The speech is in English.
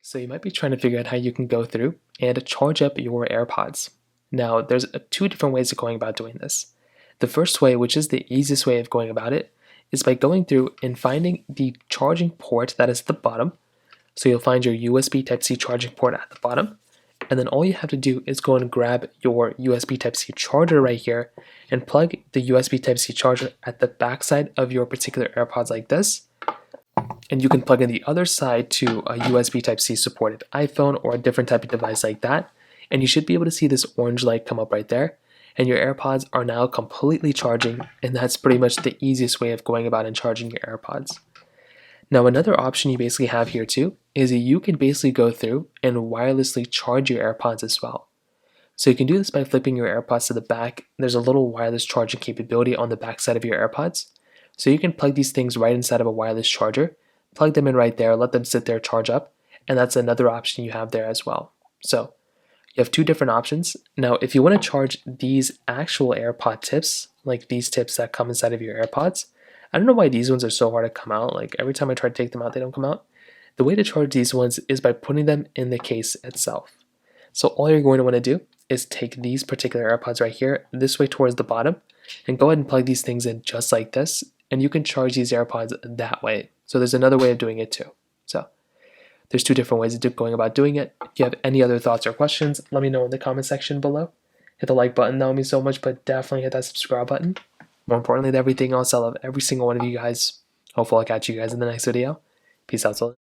So you might be trying to figure out how you can go through and charge up your AirPods. Now, there's two different ways of going about doing this. The first way, which is the easiest way of going about it, is by going through and finding the charging port that is at the bottom. So you'll find your USB Type-C charging port at the bottom. And then all you have to do is go and grab your USB Type-C charger right here and plug the USB Type-C charger at the backside of your particular AirPods like this. And you can plug in the other side to a USB Type-C supported iPhone or a different type of device like that. And you should be able to see this orange light come up right there. And your AirPods are now completely charging. And that's pretty much the easiest way of going about and charging your AirPods. Now, another option you basically have here too is that you can basically go through and wirelessly charge your AirPods as well. So you can do this by flipping your AirPods to the back. There's a little wireless charging capability on the back side of your AirPods. So you can plug these things right inside of a wireless charger, plug them in right there, let them sit there, charge up, and that's another option you have there as well. So you have two different options. Now, if you want to charge these actual AirPod tips, like these tips that come inside of your AirPods, I don't know why these ones are so hard to come out. Like every time I try to take them out, they don't come out. The way to charge these ones is by putting them in the case itself. So all you're going to want to do is take these particular AirPods right here, this way towards the bottom, and go ahead and plug these things in just like this, and you can charge these AirPods that way. So there's another way of doing it too. So there's two different ways of going about doing it. If you have any other thoughts or questions, let me know in the comment section below. Hit the like button, that would mean so much, but definitely hit that subscribe button. More importantly than everything else, I love every single one of you guys. Hopefully I'll catch you guys in the next video. Peace out, soul.